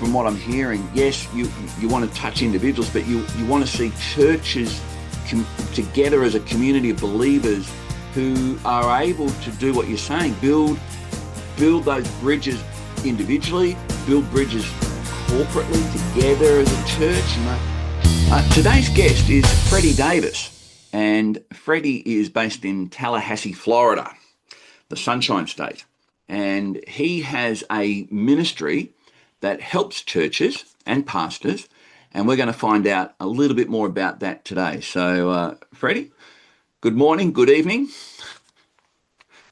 from what I'm hearing, yes, you want to touch individuals, but you want to see churches together as a community of believers who are able to do what you're saying, build those bridges individually, build bridges corporately together as a church. Today's guest is Freddy Davis, and Freddy is based in Tallahassee, Florida, the Sunshine State, and he has a ministry that helps churches and pastors, and we're going to find out a little bit more about that today. So, Freddy, good morning, good evening.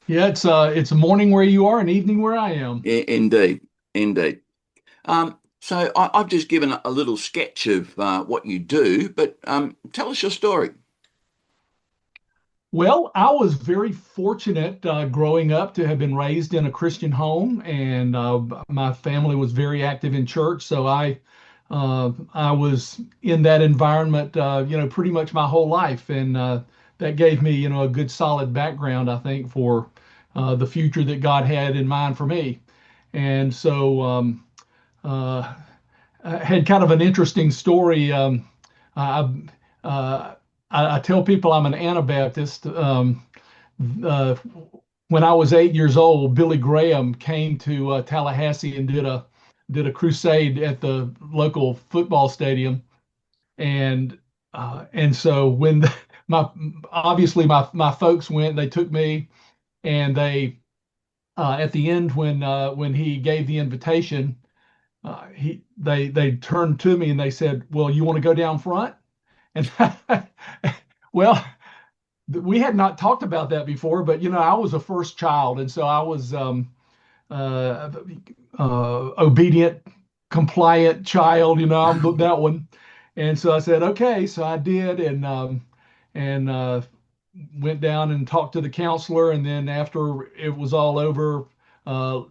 Yeah, it's a morning where you are and evening where I am. Indeed. So I've just given a little sketch of what you do, but tell us your story. Well, I was very fortunate growing up to have been raised in a Christian home, and my family was very active in church. So I was in that environment, pretty much my whole life, and that gave me, a good solid background, I think, for the future that God had in mind for me. And so I had kind of an interesting story. I, uh, I tell people I'm an Anabaptist. Uh, when I was 8 years old, Billy Graham came to Tallahassee and did a crusade at the local football stadium, and so when my obviously my folks went, they took me, and they at the end when he gave the invitation, they turned to me and they said, "Well, you want to go down front?" And well, we had not talked about that before, but I was a first child, and so I was uh, obedient, compliant child. I'm that one, and so I said okay. So I did, and went down and talked to the counselor, and then after it was all over, a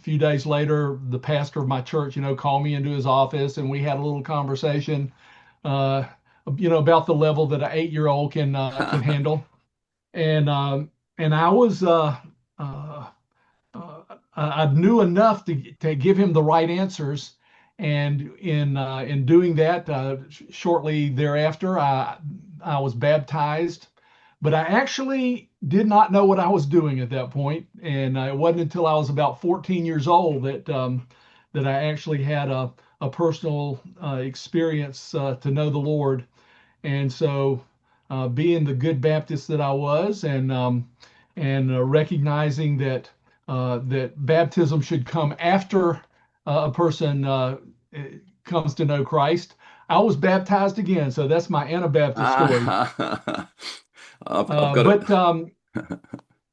few days later, the pastor of my church, called me into his office, and we had a little conversation. Uh, about the level that an 8-year-old can handle. And I was uh, I knew enough to give him the right answers. And in doing that, shortly thereafter, I was baptized. But I actually did not know what I was doing at that point, and it wasn't until I was about 14 years old that I actually had a personal experience to know the Lord. And so, being the good Baptist that I was, and recognizing that baptism should come after a person comes to know Christ, I was baptized again. So that's my Anabaptist story. I've got it. But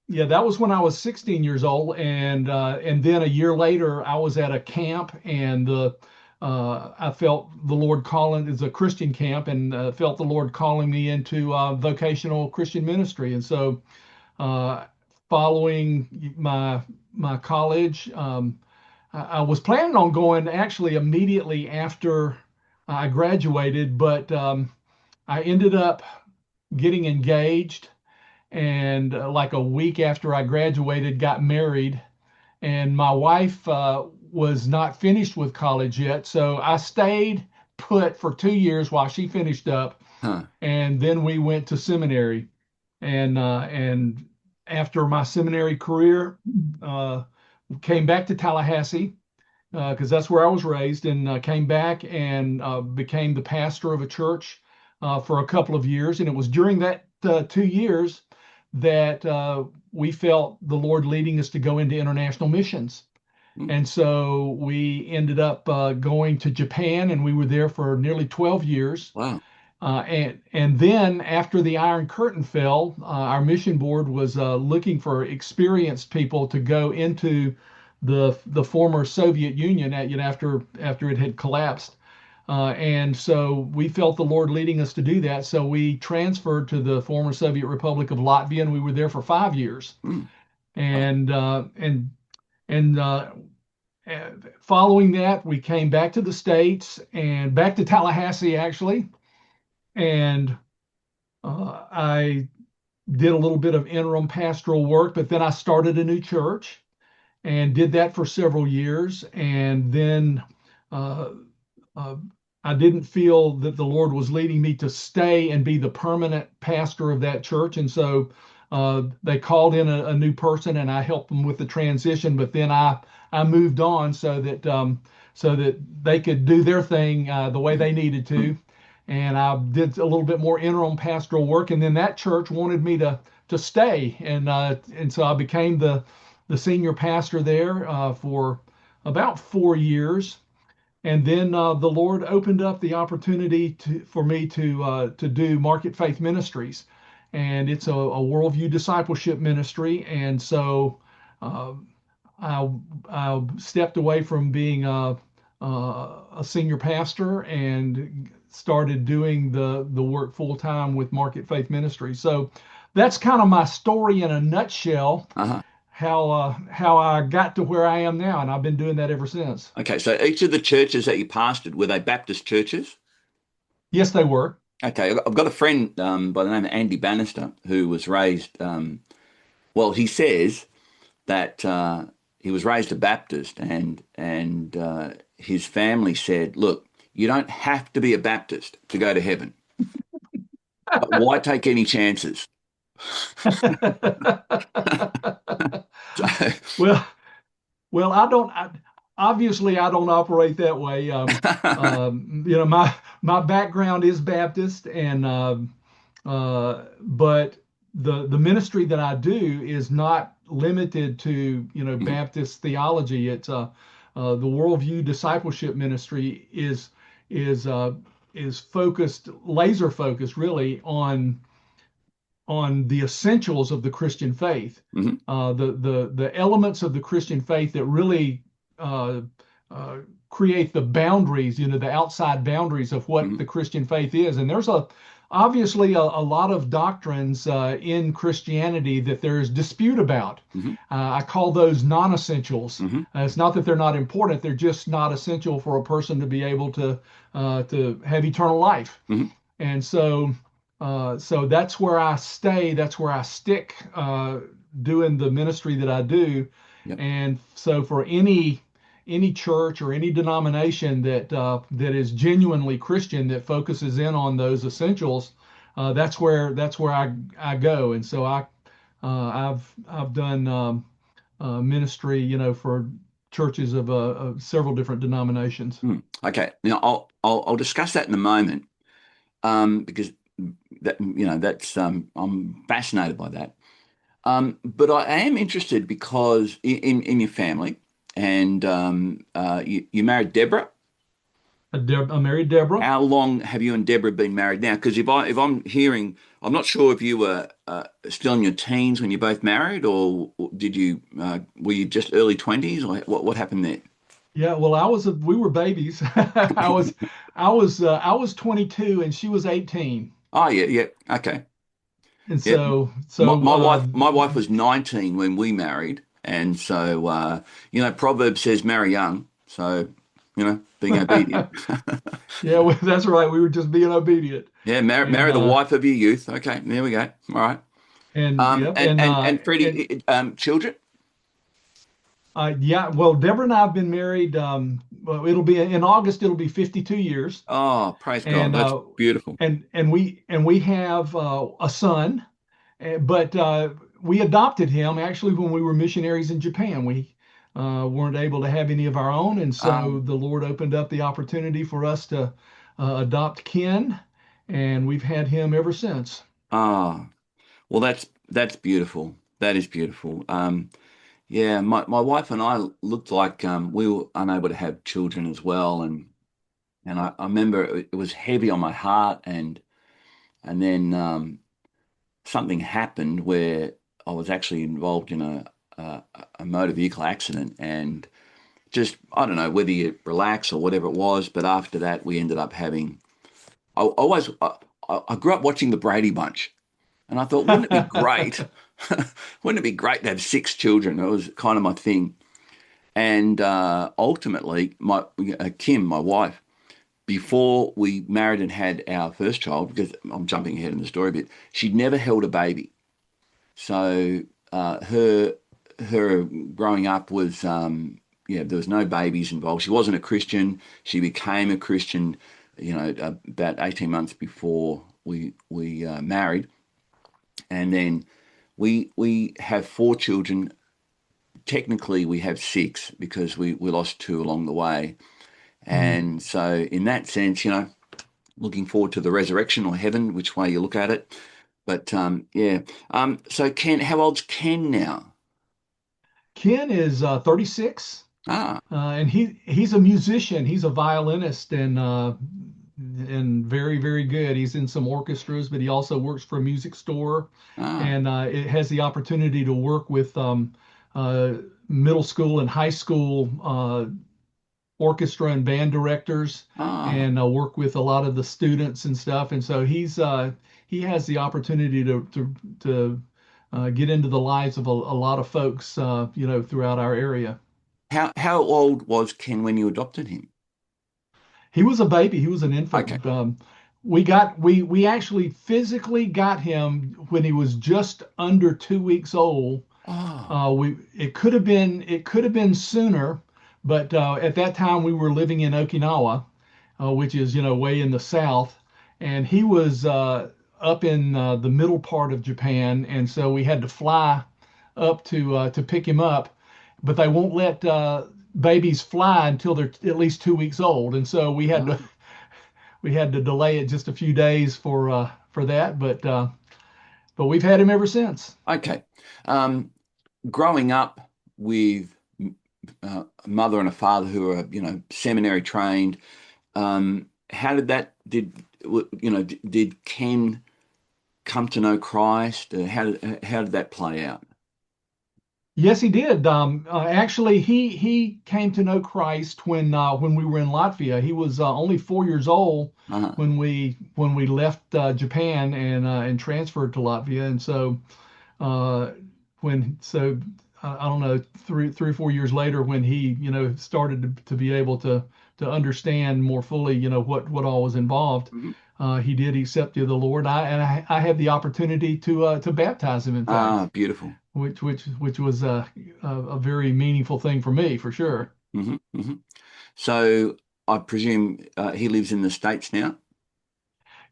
Yeah, that was when I was 16 years old, and then a year later, I was at a camp, and I felt the Lord calling. It's a Christian camp, and felt the Lord calling me into vocational Christian ministry. And so, uh, following my college, I was planning on going actually immediately after I graduated, but I ended up getting engaged, and like a week after I graduated, got married. And my wife was not finished with college yet, so I stayed put for 2 years while she finished up, Huh. and then we went to seminary. And after my seminary career, uh, came back to Tallahassee because that's where I was raised, and came back and became the pastor of a church for a couple of years. And it was during that 2 years that we felt the Lord leading us to go into international missions. Mm. And so we ended up going to Japan, and we were there for nearly 12 years. Wow. And then after the Iron Curtain fell, our mission board was looking for experienced people to go into the former Soviet Union after it had collapsed. And so we felt the Lord leading us to do that. So we transferred to the former Soviet Republic of Latvia, and we were there for 5 years. Mm. Wow. And following that, we came back to the States and back to Tallahassee actually, and I did a little bit of interim pastoral work. But then I started a new church and did that for several years, and then uh, uh, I didn't feel that the Lord was leading me to stay and be the permanent pastor of that church. And so they called in a new person and I helped them with the transition. But then I moved on so that they could do their thing the way they needed to. And I did a little bit more interim pastoral work. And then that church wanted me to stay. And so I became the senior pastor there for about 4 years. And then the Lord opened up the opportunity for me to do Market-Faith Ministries, and it's a worldview discipleship ministry. And so uh, I stepped away from being a senior pastor and started doing the work full time with Market-Faith Ministries. So that's kind of my story in a nutshell. Uh-huh. How I got to where I am now, and I've been doing that ever since. Okay, so each of the churches that you pastored, were they Baptist churches? Yes, they were. Okay, I've got a friend by the name of Andy Bannister who was raised, well, he says that he was raised a Baptist, and his family said, "Look, you don't have to be a Baptist to go to heaven, but why take any chances?" So, Well, well, obviously I don't operate that way. My background is Baptist, and but the ministry that I do is not limited to mhm, Baptist theology. It's the worldview discipleship ministry is uh, is focused, laser focused, really on the essentials of the Christian faith, mhm, the elements of the Christian faith that really uh, uh, create the boundaries, the outside boundaries of what mhm, the Christian faith is. And there's obviously a lot of doctrines in Christianity that there's dispute about. mhm, I call those non-essentials. mhm, It's not that they're not important; they're just not essential for a person to be able to have eternal life. mhm. And so that's where I stay. That's where I stick, doing the ministry that I do. Yep. And so for any church or any denomination that is genuinely Christian that focuses in on those essentials, that's where I go. And so I've done ministry, for churches of several different denominations. Okay, now I'll discuss that in a moment, because that's I'm fascinated by that. But I am interested because in your family, and you married Deborah. I married Deborah. How long have you and Deborah been married now? Because if I'm hearing, I'm not sure if you were still in your teens when you both married, or did you were you just early 20s, or what happened there? Yeah, well, we were babies. I was 22 and she was 18. Oh yeah, yeah, okay, And yeah. so My, so my wife my wife was 19 when we married, and so Proverb says marry young, so being obedient. yeah, that's right. We were just being obedient. Yeah, And marry the wife of your youth. Okay, there we go. All right. yep, And and Freddie, children. yeah, well, Deborah and I have been married, well, it'll be in August, it'll be 52 years. Oh, praise God, And that's beautiful. we have a son. But we adopted him actually when we were missionaries in Japan. We weren't able to have any of our own, and so Um, the Lord opened up the opportunity for us to adopt Ken, and we've had him ever since. ah, well, that's beautiful. That is beautiful. Yeah, my wife and I looked like we were unable to have children as well, and I remember it was heavy on my heart, and then something happened where I was actually involved in a, a motor vehicle accident, and just I don't know whether you relax or whatever it was, but after that we ended up having. I grew up watching the Brady Bunch, and I thought, wouldn't it be great? Wouldn't it be great to have six children? It was kind of my thing. And ultimately, my Kim, my wife, before we married and had our first child, because I'm jumping ahead in the story a bit, she'd never held a baby. So her growing up was yeah, there was no babies involved. She wasn't a Christian. She became a Christian, about 18 months before we married, and then we have four children. Technically, we have six because we lost two along the way, Mm. and so in that sense, looking forward to the resurrection or heaven, which way you look at it. But yeah, so Ken, how old's Ken now? Ken is 36, Ah, and he's a musician. He's a violinist and very, very good. He's in some orchestras, but he also works for a music store, ah, and it has the opportunity to work with uh, middle school and high school orchestra and band directors, ah. and work with a lot of the students and stuff. And so he has the opportunity to get into the lives of a lot of folks, throughout our area. How old was Ken when you adopted him? He was a baby. He was an Okay. infant. We actually physically got him when he was just under 2 weeks old. Oh, We it could have been sooner, but at that time we were living in Okinawa, which is way in the south, and he was up in the middle part of Japan, and so we had to fly up to pick him up, but they won't let babies fly until they're at least 2 weeks old, and so we had to oh, we had to delay it just a few days for that, but we've had him ever since. okay. Um, Growing up with a mother and a father who are, seminary trained, how did that did Ken come to know Christ? How did that play out? Yes, he did. Actually, he came to know Christ when we were in Latvia. He was only 4 years old Uh-huh. when we left Japan and transferred to Latvia. And so uh, when so I don't know, 3 or 4 years later, when he started to be able to understand more fully what all was involved, Mhm. he did accept the Lord. I had the opportunity to baptize him, in fact, Ah, beautiful. which was a very meaningful thing for me, for sure. Hmm. So I presume he lives in the States now?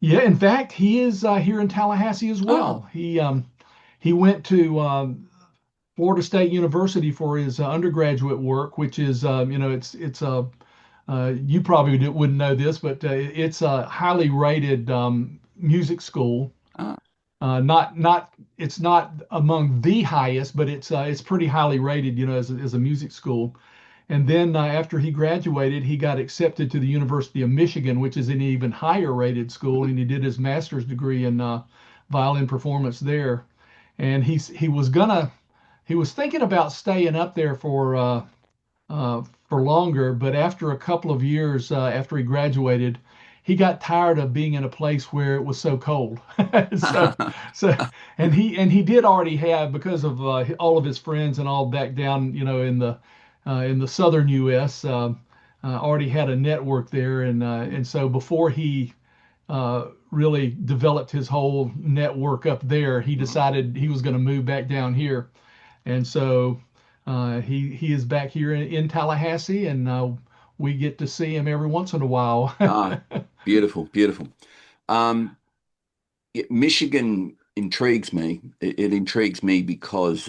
Yeah, in fact, he is here in Tallahassee as Oh, well. He went to Florida State University for his undergraduate work, which is it's you probably wouldn't know this, but it's a highly rated music school. ah, Not it's not among the highest, but it's pretty highly rated, as a music school. And then after he graduated, he got accepted to the University of Michigan, which is an even higher rated school, mhm. and he did his master's degree in violin performance there. And he was thinking about staying up there for longer, but after a couple of years after he graduated, he got tired of being in a place where it was so cold. so so and he did already have, because of all of his friends and all back down in the southern U.S. Already had a network there, and so before he really developed his whole network up there, he Mhm. decided he was going to move back down here, and so he is back here in Tallahassee, and we get to see him every once in a while. Ah, beautiful, beautiful. Um, yeah, Michigan intrigues me. It intrigues me because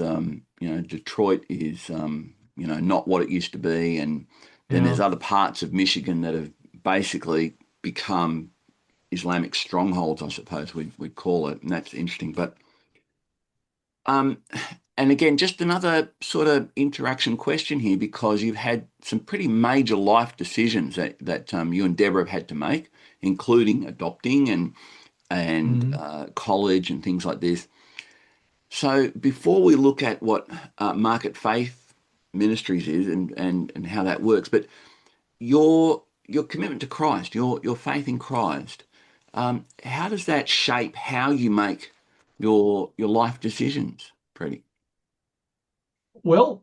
Detroit is not what it used to be, and then there's Yeah. other parts of Michigan that have basically become Islamic strongholds, I suppose we'd call it, and that's interesting. But um, and again, just another sort of interaction question here, because you've had some pretty major life decisions that you and Deborah have had to make, including adopting and Mhm. college and things like this. So before we look at what Market-Faith Ministries is and how that works, but your commitment to Christ, your faith in Christ, how does that shape how you make your life decisions, Freddie? Well,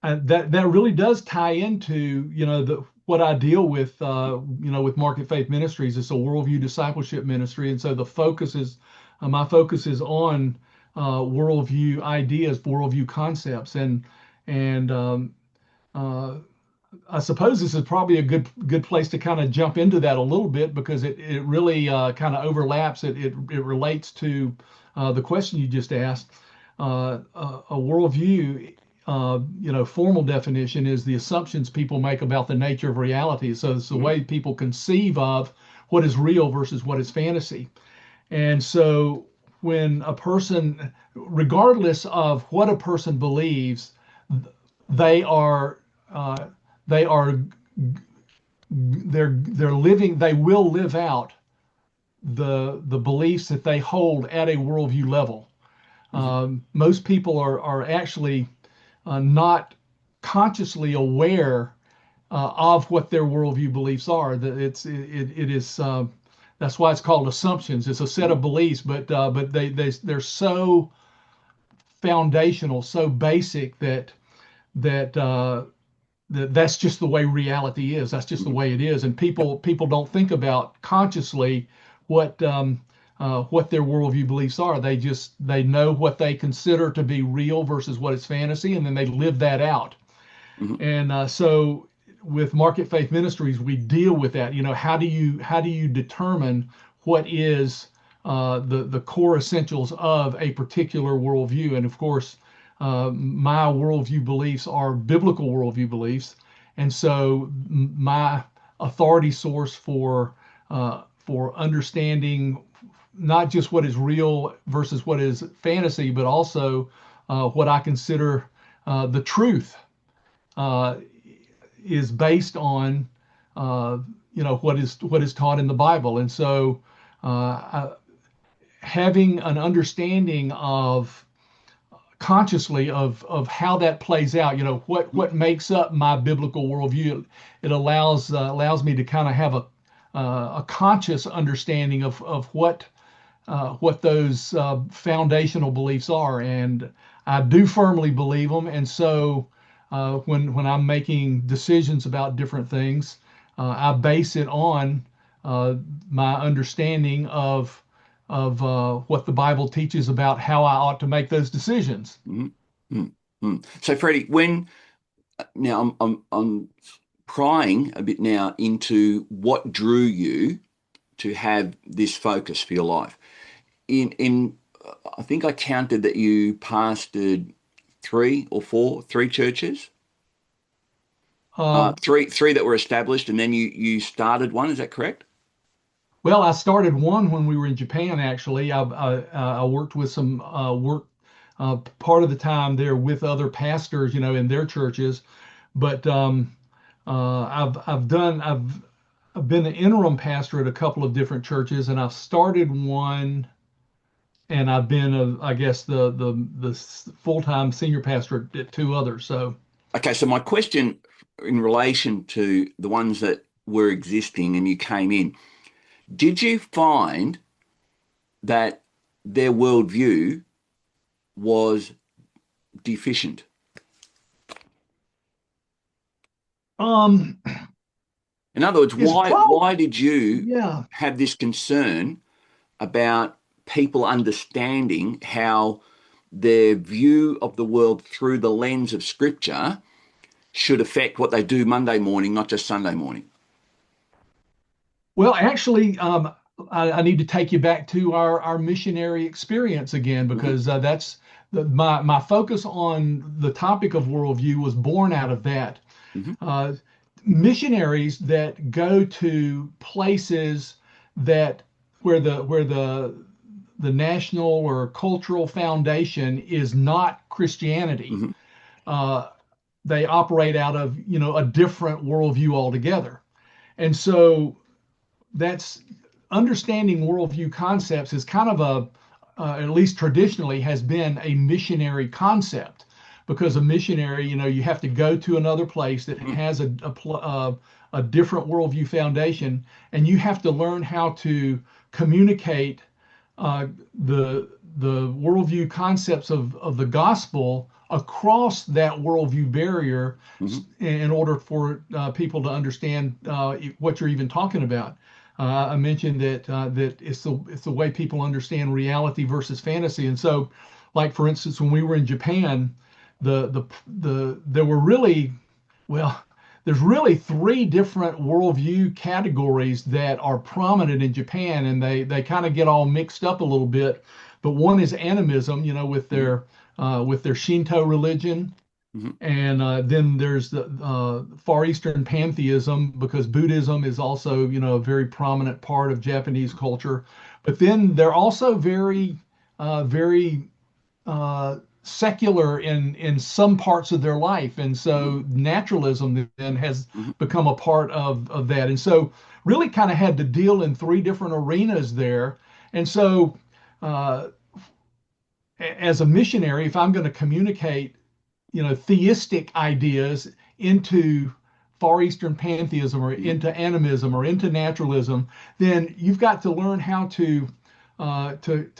that really does tie into the what I deal with with Market-Faith Ministries. It's a worldview discipleship ministry, and so the focus is my focus is on worldview ideas, worldview concepts, And uh, I suppose this is probably a good place to kind of jump into that a little bit because it really kind of overlaps. It relates to the question you just asked. A worldview, formal definition is the assumptions people make about the nature of reality. So it's the Mhm. way people conceive of what is real versus what is fantasy. And so when a person, regardless of what a person believes, they are uh, they are they're living, they will live out the beliefs that they hold at a worldview level. Mhm. Most people are actually not consciously aware of what their worldview beliefs are. That it is that's why it's called assumptions. It's a set Mhm. of beliefs, but they're so foundational, so basic that that's just the way reality is. That's just the Mhm. way it is, and Yep. people don't think about consciously what their worldview beliefs are. They know what they consider to be real versus what is fantasy, and then they live that out. Mhm. And so with Market-Faith Ministries, we deal with that. How do you determine what is the core essentials of a particular worldview? And of course, my worldview beliefs are biblical worldview beliefs, and so my authority source for understanding not just what is real versus what is fantasy, but also what I consider the truth uh, is based on uh, what is taught in the Bible, and so having an understanding of consciously of how that plays out, Mhm. what makes up my biblical worldview, it allows me to kind of have a conscious understanding of what those foundational beliefs are, and I do firmly believe them. And so, when I'm making decisions about different things, I base it on uh, my understanding of what the Bible teaches about how I ought to make those decisions. Mhm. Mhm. Mhm. So, Freddie, when now I'm prying a bit now into what drew you to have this focus for your life. In I think I counted that you pastored three churches, Uh, three that were established, and then you started one. Is that correct? well, I started one when we were in Japan. Actually, I worked with some work part of the time there with other pastors, in their churches. But I've been an interim pastor at a couple of different churches, and I've started one, and I've been I guess the full-time senior pastor at two others. So Okay, so my question in relation to the ones that were existing and you came in, did you find that their worldview was deficient? um, In other words, it's probably why did you yeah. have this concern about people understanding how their view of the world through the lens of Scripture should affect what they do Monday morning, not just Sunday morning? Well, actually, I need to take you back to our missionary experience again Mm-hmm. because that's my focus on the topic of worldview was born out of that. Mm-hmm. Uh, Missionaries that go to places that where the national or cultural foundation is not Christianity, Mm-hmm. uh, they operate out of a different worldview altogether, and so that's understanding worldview concepts is kind of at least traditionally has been a missionary concept because a missionary, you have to go to another place that has a different worldview foundation, and you have to learn how to communicate uh, the the worldview concepts of the gospel across that worldview barrier Mm-hmm. in order for people to understand what you're even talking about. I mentioned that it's the way people understand reality versus fantasy, and so, like for instance, when we were in Japan, there were really, well, there's really three different worldview categories that are prominent in Japan, and they kind of get all mixed up a little bit. But one is animism, with their Shinto religion, Hmm. and then there's the Far Eastern pantheism, because Buddhism is also, a very prominent part of Japanese culture. But then they're also very secular in some parts of their life, and Hmm. so naturalism then has Hmm. become a part of that, and so really kind of had to deal in three different arenas there. And so, uh, as a missionary, if I'm going to communicate, theistic ideas into Far Eastern pantheism or Hmm. into animism or into naturalism, then you've got to learn how to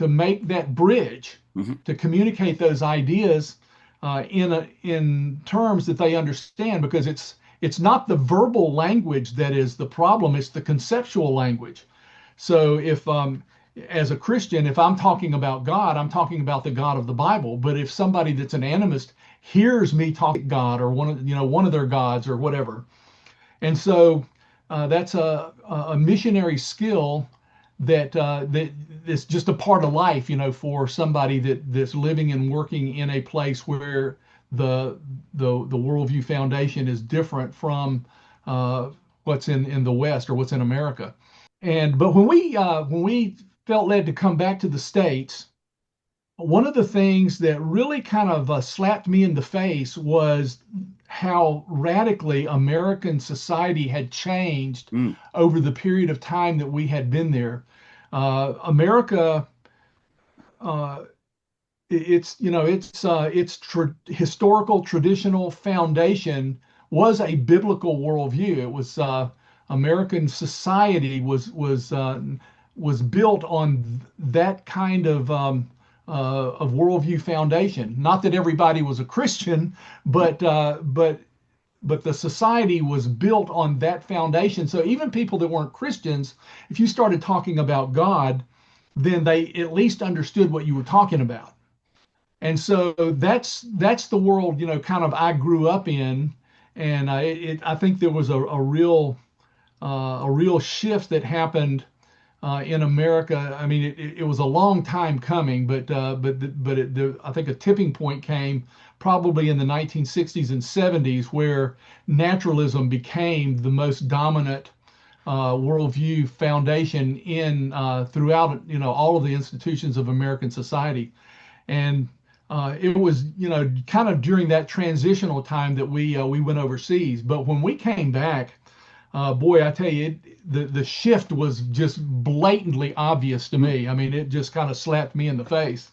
make that bridge Hmm. to communicate those ideas in terms that they understand, because it's not the verbal language that is the problem; it's the conceptual language. So if as a Christian, if I'm talking about God, I'm talking about the God of the Bible. But if somebody that's an animist hears me talk about God or one of their gods or whatever, and so that's a missionary skill that is just a part of life, for somebody that's living and working in a place where the worldview foundation is different from what's in the West or what's in America. But when we felt led to come back to the States, one of the things that really kind of slapped me in the face was how radically American society had changed Mm. over the period of time that we had been there. America, uh, its historical traditional foundation was a biblical worldview. It was American society was built on that kind of worldview foundation. Not that everybody was a Christian, but the society was built on that foundation. So even people that weren't Christians, if you started talking about God, then they at least understood what you were talking about. And so that's the world, kind of I grew up in, and I think there was a real shift that happened in America. I mean, it was a long time coming, I think a tipping point came probably in the 1960s and 70s, where naturalism became the most dominant worldview foundation in throughout, all of the institutions of American society. And it was, kind of during that transitional time that we went overseas. But when we came back, boy, I tell you, the shift was just blatantly obvious to Mm. me. I mean, it just kind of slapped me in the face.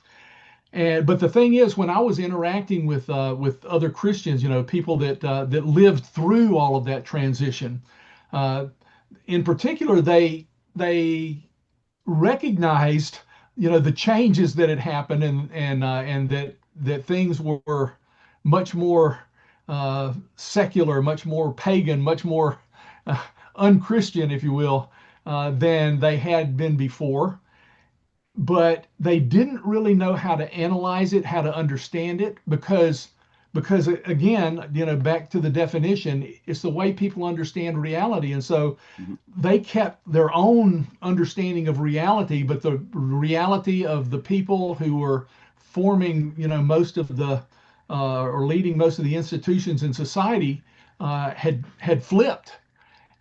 But the thing is, when I was interacting with other Christians, people that lived through all of that transition, uh, in particular, they recognized, the changes that had happened, and that things were much more secular, much more pagan, much more uh, unchristian, if you will, than they had been before. But they didn't really know how to analyze it, how to understand it, because again, back to the definition, it's the way people understand reality. And so Mhm. they kept their own understanding of reality, but the reality of the people who were forming, most of the or leading most of the institutions in society had flipped,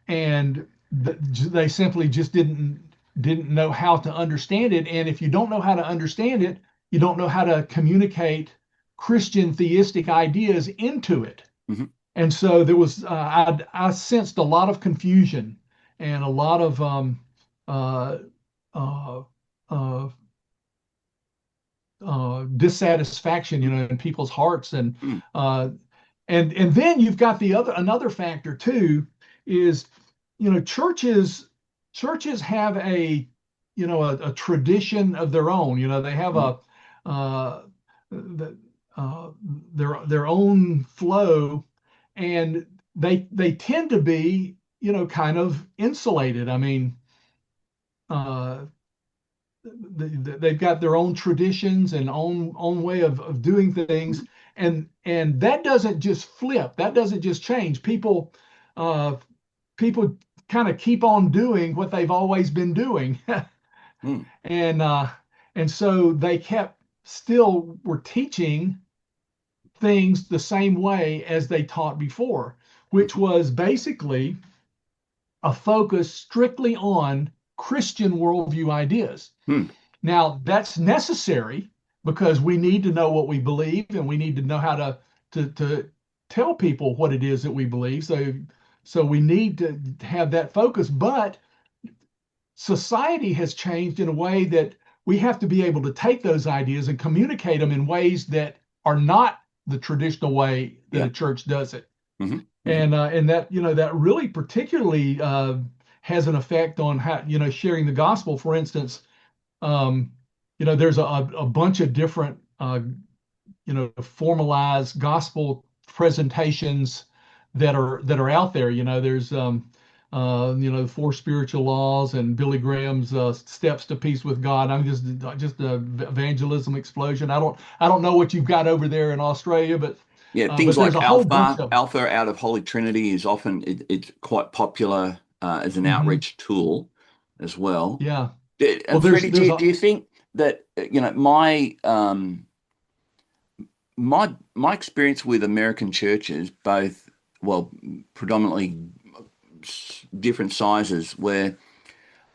and they simply just didn't know how to understand it. And if you don't know how to understand it, you don't know how to communicate Christian theistic ideas into it. Mhm. And so there was, I sensed a lot of confusion and a lot of uh, uh, uh, dissatisfaction, in people's hearts. And Mm. uh, and then you've got another factor too, is, churches have a tradition of their own. They have Mhm. uh, the, their own flow, and they tend to be, kind of insulated. I mean, uh, they've got their own traditions and own way of doing things, and that doesn't just flip. That doesn't just change. Uh, people kind of keep on doing what they've always been doing, Mm. and uh, and so they kept still were teaching things the same way as they taught before, which was basically a focus strictly on Christian worldview ideas. Mm. Now, that's necessary because we need to know what we believe and we need to know how to tell people what it is that we believe. So we need to have that focus. But society has changed in a way that we have to be able to take those ideas and communicate them in ways that are not the traditional way that Yeah. a church does it. Mm-hmm. Mm-hmm. And that that really particularly has an effect on how sharing the gospel. For instance, um, there's a bunch of different formalized gospel presentations that are out there. There's the four spiritual laws and Billy Graham's steps to peace with God. I'm just a evangelism explosion. I don't know what you've got over there in Australia, but Yeah, but things there's like a whole bunch Alpha, of them. Alpha out of Holy Trinity is often it's quite popular as an Hmm. outreach tool as well. Yeah. Well, And Freddie, there's do you think that my experience with American churches, both predominantly different sizes, where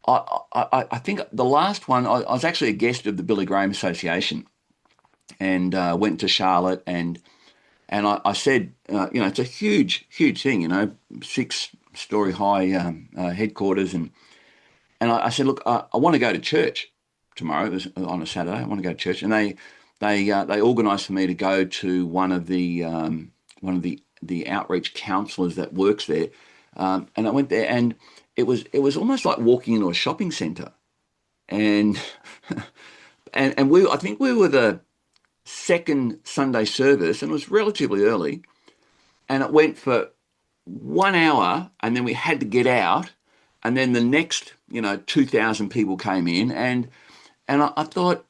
I think the last one I was actually a guest of the Billy Graham Association and went to Charlotte and I said, it's a huge, huge thing, 6-story high headquarters. And I said, look, I want to go to church tomorrow. It was on a Saturday. I want to go to church. And they organised for me to go to one of the outreach counsellors that works there. And I went there and it was almost like walking into a shopping centre. And, and I think we were the second Sunday service and it was relatively early and it went for 1 hour and then we had to get out and then the next 2,000 people came in and I thought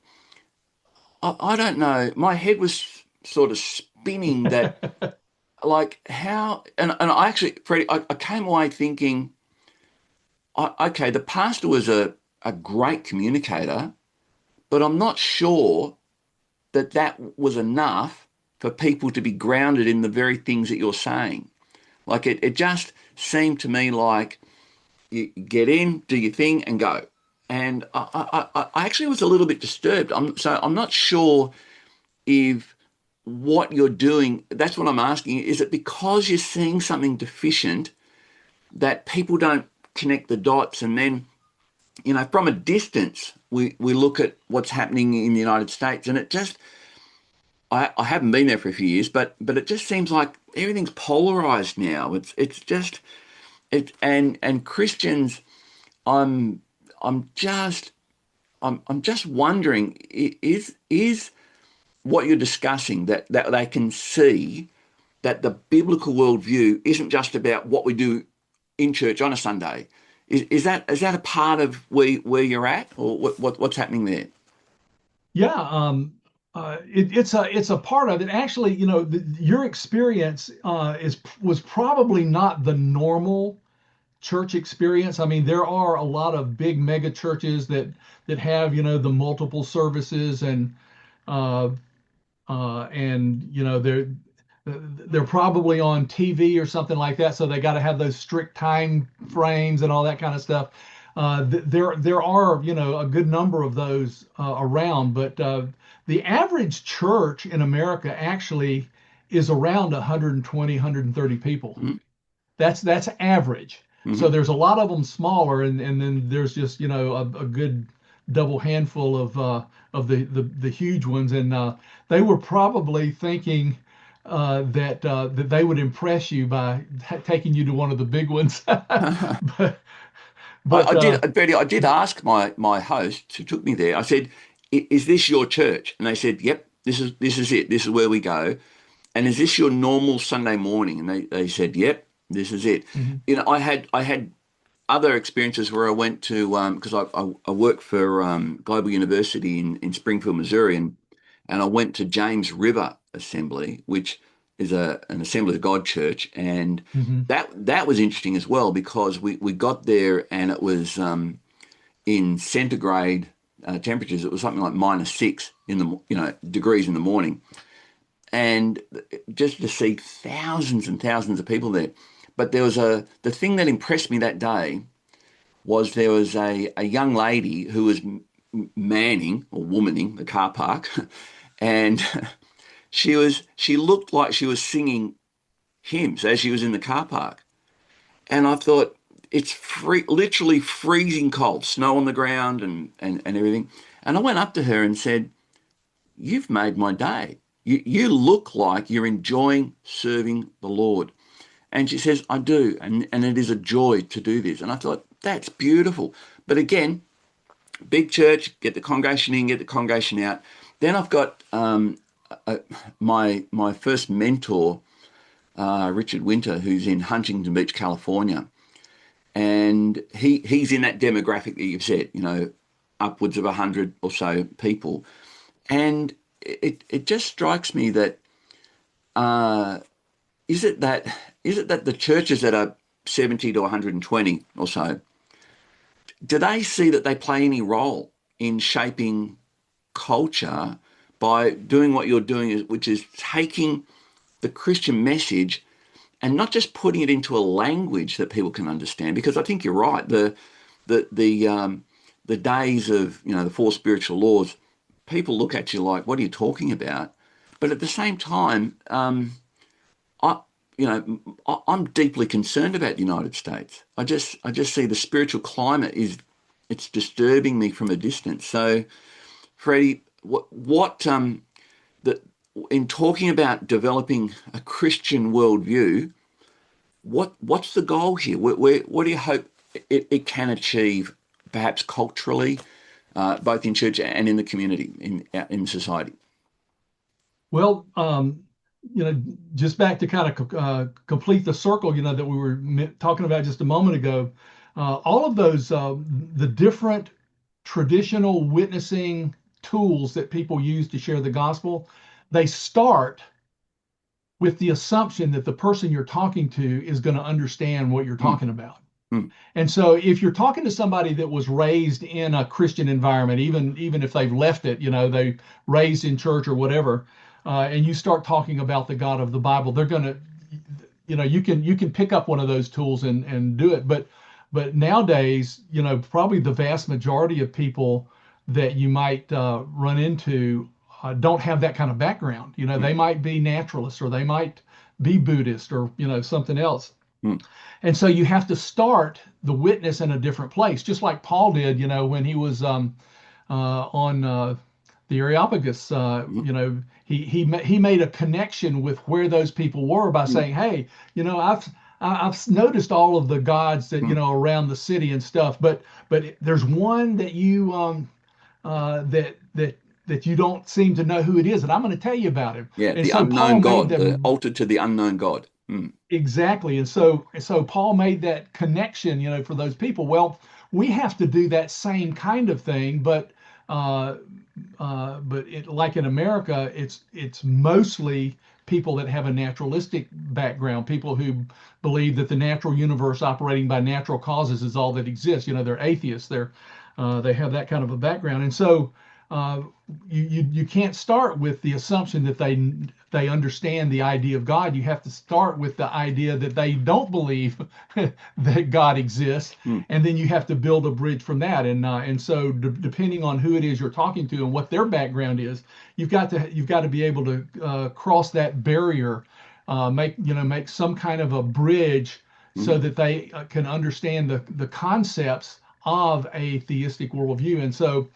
I don't know, my head was sort of spinning that like how and I actually Freddie I came away thinking okay, the pastor was a great communicator but I'm not sure that was enough for people to be grounded in the very things that you're saying. Like it just seemed to me like you get in, do your thing, and go. And I actually was a little bit disturbed. I'm not sure if what you're doing, that's what I'm asking. Is it because you're seeing something deficient that people don't connect the dots and then, from a distance, we look at what's happening in the United States and it just, I haven't been there for a few years, but it just seems like everything's polarized now. It's just and Christians, I'm I'm just I'm just wondering, is what you're discussing that they can see that the biblical worldview isn't just about what we do in church on a Sunday. Is that a part of where you're at, or what's happening there? Yeah, it's a part of it. Actually, your experience was probably not the normal church experience. I mean, there are a lot of big mega churches that have the multiple services uh, and they're probably on TV or something like that, so they got to have those strict time frames and all that kind of stuff. There are a good number of those around, but the average church in America actually is around 120, 130 people. Mm-hmm. That's average. So Mm-hmm. there's a lot of them smaller, and then there's just a good double handful of the huge ones, and they were probably thinking that they would impress you by taking you to one of the big ones. but I but did, Betty. I did ask my host who took me there. I said, "Is this your church?" And they said, "Yep. This is it. This is where we go." And is this your normal Sunday morning? And they said, "Yep, this is it." Mhm. I had other experiences where I went to because I work for Global University in Springfield, Missouri, and I went to James River Assembly, which is an Assembly of God church, and Hmm. that was interesting as well because we got there and it was in centigrade temperatures. It was something like -6 in the degrees in the morning, and just to see thousands and thousands of people there. But there was the thing that impressed me that day was there was a young lady who was manning or womaning the car park, and she looked like she was singing hymns as she was in the car park, and I thought it's literally freezing cold, snow on the ground and everything, and I went up to her and said, "You've made my day. You look like you're enjoying serving the Lord." And she says, "I do, and it is a joy to do this." And I thought, that's beautiful. But again, big church, get the congregation in, get the congregation out. Then I've got my first mentor, Richard Winter, who's in Huntington Beach, California, and he's in that demographic that you've said, upwards of 100 or so people, and it just strikes me that uh, is it that the churches that are 70 to 120 or so, do they see that they play any role in shaping culture by doing what you're doing, which is taking the Christian message and not just putting it into a language that people can understand? Because I think you're right. The days of the four spiritual laws, people look at you like, "What are you talking about?" But at the same time, I I'm deeply concerned about the United States. I just see the spiritual climate it's disturbing me from a distance. So, Freddie, that in talking about developing a Christian worldview, what's the goal here? What do you hope it can achieve, perhaps culturally, both in church and in the community, in society? Well, just back to kind of complete the circle, that we were talking about just a moment ago. All of those, the different traditional witnessing tools that people use to share the gospel, they start with the assumption that the person you're talking to is going to understand what you're Mm, talking about. mm, And so if you're talking to somebody that was raised in a Christian environment, even if they've left it, they raised in church or whatever, and you start talking about the God of the Bible, they're gonna, you can pick up one of those tools and do it. But nowadays, probably the vast majority of people that you might run into don't have that kind of background. mm, They might be naturalists or they might be Buddhist or something else. mm, And so you have to start the witness in a different place, just like Paul did, when he was on the Areopagus. mm, He made a connection with where those people were by mm, saying, "Hey, I've noticed all of the gods that mm. around the city and stuff, but there's one that you that you don't seem to know who it is, and I'm going to tell you about him." Yeah, And the so Paul unknown made God, the them. altar to the unknown God. Mm, Exactly. And so Paul made that connection, for those people. Well, we have to do that same kind of thing, uh, like in America, it's mostly people that have a naturalistic background, people who believe that the natural universe operating by natural causes is all that exists. They're atheists. They have that kind of a background, and so uh, you can't start with the assumption that they understand the idea of God. You have to start with the idea that they don't believe that God exists, mm, and then you have to build a bridge from that. And so depending on who it is you're talking to and what their background is, you've got to be able to cross that barrier, make some kind of a bridge so mm, that they can understand the concepts of a theistic worldview. And so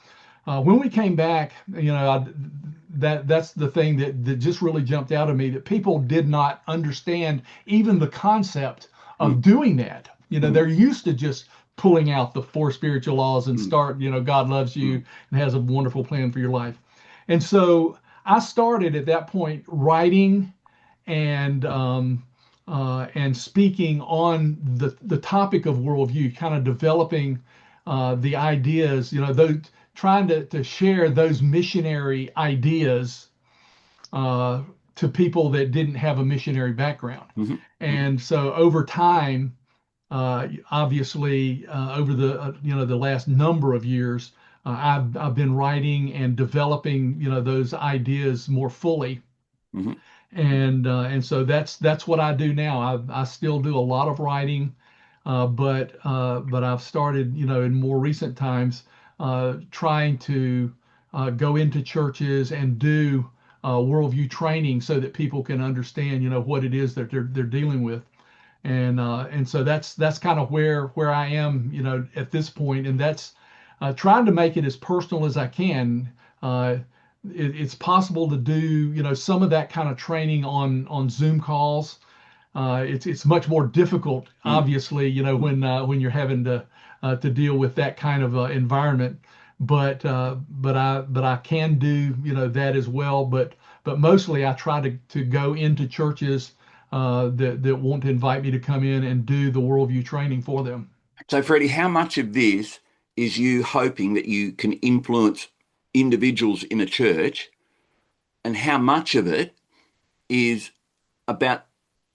when we came back, that's the thing that just really jumped out at me, that people did not understand even the concept mm, of doing that. mm, They're used to just pulling out the four spiritual laws and mm, start, God loves mm, you and has a wonderful plan for your life. And so I started at that point writing and speaking on the topic of worldview, kind of developing the ideas, those trying to share those missionary ideas to people that didn't have a missionary background. Hmm. Hmm. And so over time, obviously, over the last number of years, I've been writing and developing those ideas more fully, Hmm. and so that's what I do now. I still do a lot of writing, but I've started in more recent times trying to go into churches and do worldview training so that people can understand what it is that they're dealing with. And so that's kind of where I am, at this point, and that's trying to make it as personal as I can. It's possible to do, some of that kind of training on Zoom calls. It's much more difficult, Mm. obviously, Mm. when you're having to deal with that kind of environment. But I can do, that as well. But mostly I try to go into churches that want to invite me to come in and do the worldview training for them. So, Freddie, how much of this is you hoping that you can influence individuals in a church, and how much of it is about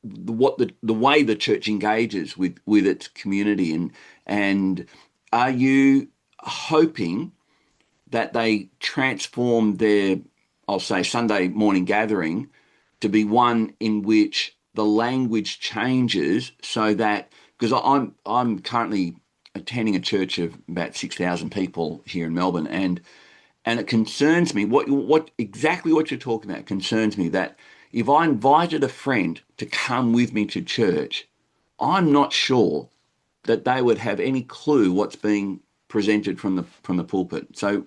the way the church engages with its community, and are you hoping that they transform their, I'll say, Sunday morning gathering to be one in which the language changes so that, because I'm currently attending a church of about 6,000 people here in Melbourne, and it concerns me what exactly what you're talking about concerns me, that if I invited a friend to come with me to church, I'm not sure that they would have any clue what's being presented from the pulpit. So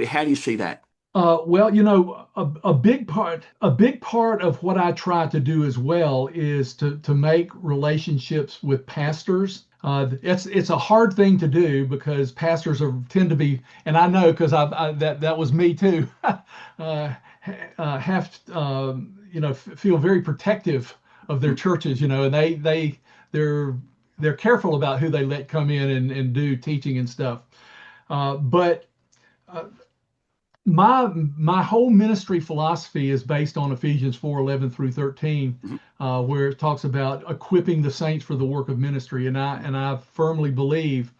how do you see that? Well, a big part of what I try to do as well is to make relationships with pastors. It's a hard thing to do because pastors tend to be, and I know because that was me too. Have feel very protective of their Mm. churches, and they're careful about who they let come in and do teaching and stuff. But uh, my whole ministry philosophy is based on Ephesians 4:11 through 13, Mhm. where it talks about equipping the saints for the work of ministry, and I firmly believe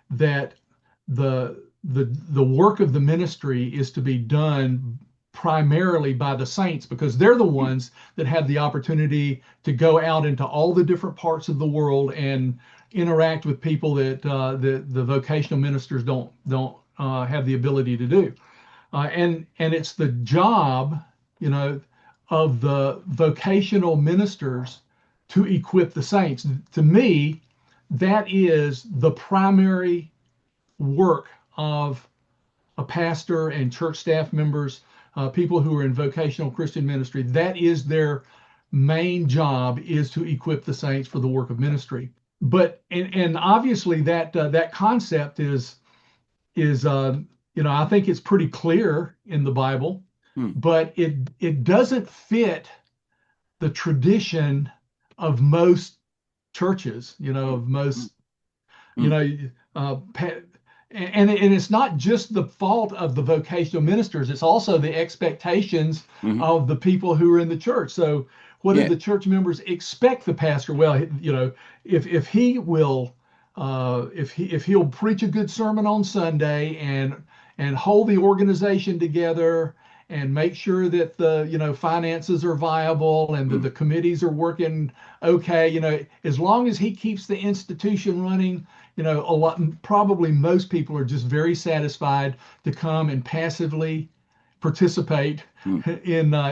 that the work of the ministry is to be done primarily by the saints because they're the Mm. ones that have the opportunity to go out into all the different parts of the world and interact with people that the vocational ministers don't have the ability to do. And it's the job, you know, of the vocational ministers to equip the saints. To me, that is the primary work of a pastor and church staff members, people who are in vocational Christian ministry. That is their main job, is to equip the saints for the work of ministry. But obviously that concept is I think it's pretty clear in the Bible, Mm. but it doesn't fit the tradition of most churches, Mm. of Mm. most, you Mm. know, and it's not just the fault of the vocational ministers, it's also the expectations Mhm. of the people who are in the church. So what do Yeah. the church members expect the pastor? Well, if he will if he'll preach a good sermon on Sunday and hold the organization together and make sure that the finances are viable and that Mm. the committees are working okay, as long as he keeps the institution running, a lot, probably most people are just very satisfied to come and passively participate Mm.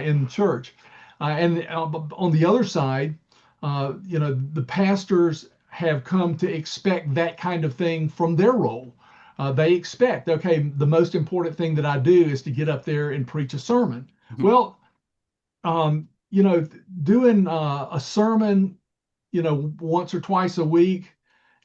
in church. And on the other side, the pastors have come to expect that kind of thing from their role. They expect, okay, the most important thing that I do is to get up there and preach a sermon. Mhm. Well, doing a sermon, once or twice a week,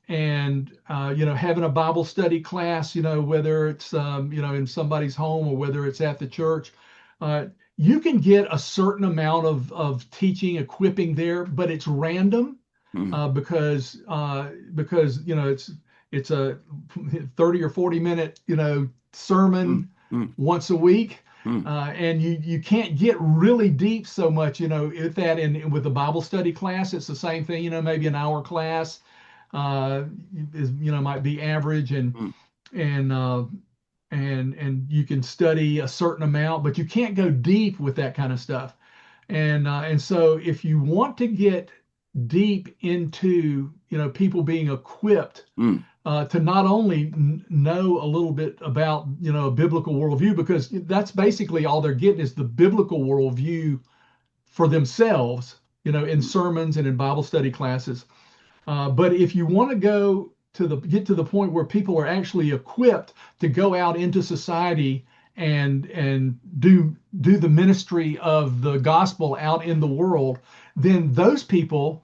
and having a Bible study class, whether it's in somebody's home or whether it's at the church, uh, you can get a certain amount of teaching, equipping there, but it's random Mm. because it's a 30 or 40 minute, mm, sermon mm, once a week. mm, And you can't get really deep so much, with that. And with the Bible study class, it's the same thing, maybe an hour class is, might be average, mm, and uh, and you can study a certain amount, but you can't go deep with that kind of stuff. And so if you want to get deep into, people being equipped mm, to not only know a little bit about, a biblical worldview, because that's basically all they're getting is the biblical worldview for themselves, in sermons and in Bible study classes. But if you want to get to the point where people are actually equipped to go out into society and do the ministry of the gospel out in the world, then those people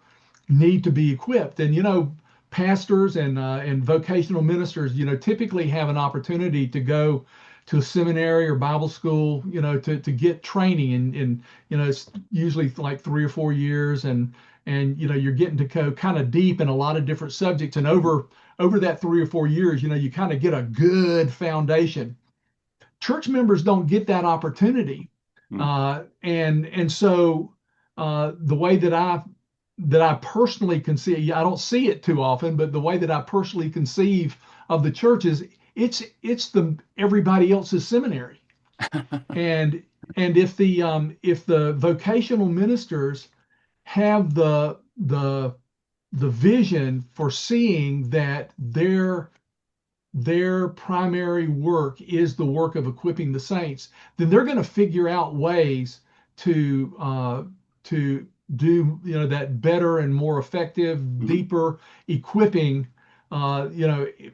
need to be equipped. And pastors and vocational ministers, typically have an opportunity to go to a seminary or Bible school, to get training, and it's usually like 3 or 4 years, and you're getting to go kind of deep in a lot of different subjects, and over that 3 or 4 years, you kind of get a good foundation. Church members don't get that opportunity, mm, and so the way that I personally conceive, I don't see it too often, but the way that I personally conceive of the church is it's the everybody else's seminary. And if the vocational ministers have the vision for seeing that their primary work is the work of equipping the saints, then they're going to figure out ways to do, that better and more effective, mm, deeper equipping.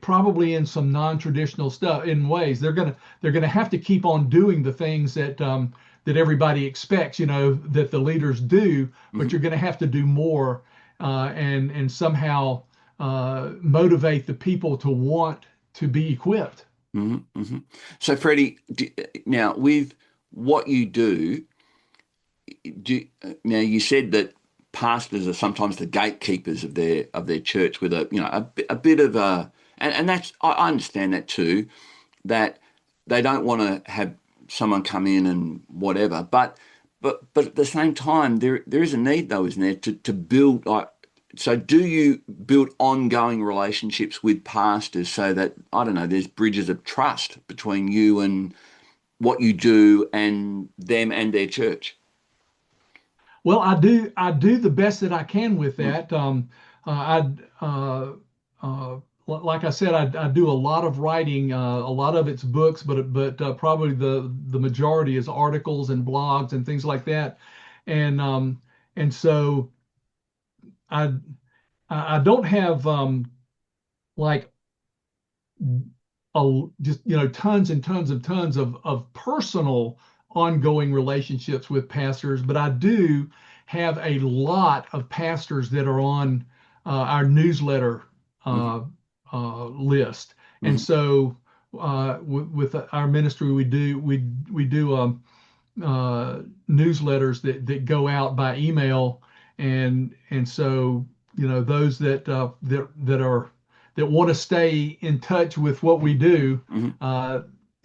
Probably in some non-traditional stuff in ways. They're gonna have to keep on doing the things that everybody expects, that the leaders do, but mm, you're going to have to do more, and somehow motivate the people to want to be equipped. mm, mm. So, Freddie, now with what you do, now you said that pastors are sometimes the gatekeepers of their church with a bit of a, and that's, I understand that too, that they don't want to have someone come in and whatever, but at the same time there is a need, though, isn't there, to build, like, so do you build ongoing relationships with pastors so that, I don't know, there's bridges of trust between you and what you do and them and their church? Well, I do the best that I can with Mm, that. Like I said, I do a lot of writing. A lot of it's books, but probably the majority is articles and blogs and things like that. And so I I don't have like just tons and tons of personal ongoing relationships with pastors, but I do have a lot of pastors that are on our newsletter mm, list. And mm, so with our ministry, we do newsletters that go out by email, and so those that want to stay in touch with what we do. mm, uh,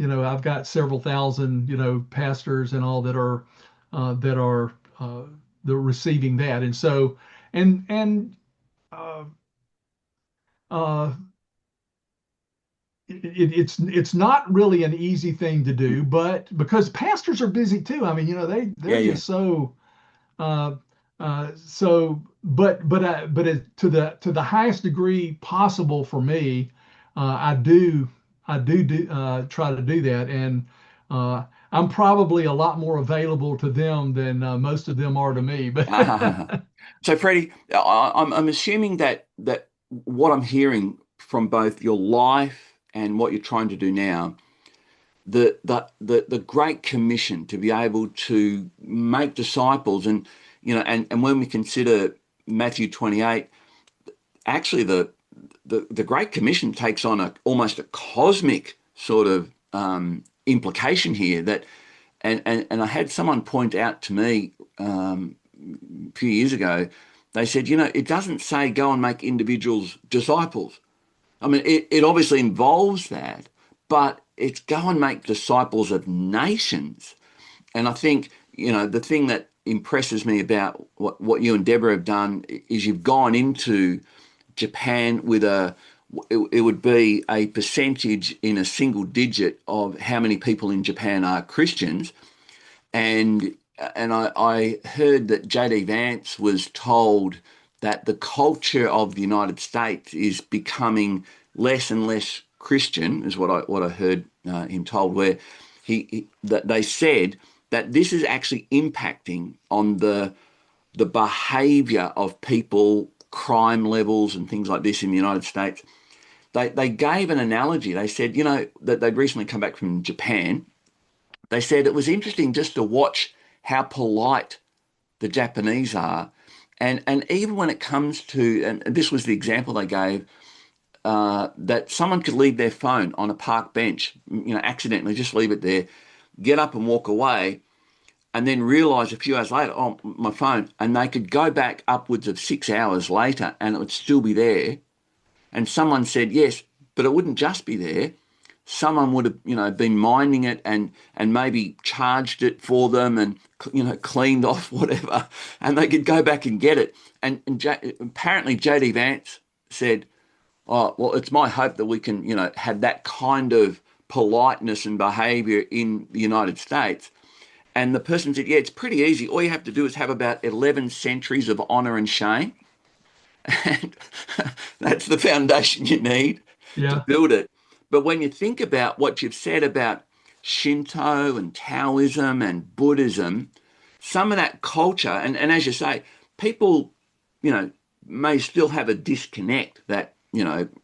I've got several thousand pastors and all that are they're receiving that, and so and uh, uh, it's not really an easy thing to mm. do, but because pastors are busy too. I mean, Yeah, they're yeah. just but to the highest degree possible for me, I do try to do that, and I'm probably a lot more available to them than most of them are to me. But So, Freddie, I'm assuming that what I'm hearing from both your life and what you're trying to do now, the Great Commission to be able to make disciples, and and when we consider Matthew 28, actually the Great Commission takes on almost a cosmic sort of implication here, that and I had someone point out to me a few years ago. They said, it doesn't say go and make individuals disciples. I mean, it obviously involves that, but it's go and make disciples of nations. And I think, the thing that impresses me about what you and Deborah have done is you've gone into Japan with it would be a percentage in a single digit of how many people in Japan are Christians. And I heard that J.D. Vance was told that the culture of the United States is becoming less and less Christian, is what I heard him told, where that they said that this is actually impacting on the behaviour of people, crime levels, and things like this in the United States. They gave an analogy. They said, that they'd recently come back from Japan. They said it was interesting just to watch how polite the Japanese are. And even when it comes to, and this was the example they gave, that someone could leave their phone on a park bench, accidentally just leave it there, get up and walk away, and then realise a few hours later, oh, my phone, and they could go back upwards of 6 hours later and it would still be there. And someone said, yes, but it wouldn't just be there. Someone would have, been minding it and maybe charged it for them and, cleaned off whatever, and they could go back and get it. And apparently J.D. Vance said, oh, well, it's my hope that we can, have that kind of politeness and behaviour in the United States. And the person said, yeah, it's pretty easy. All you have to do is have about 11 centuries of honour and shame. And that's the foundation you need to Yeah. build it. But when you think about what you've said about Shinto and Taoism and Buddhism, some of that culture, and as you say, people, may still have a disconnect that,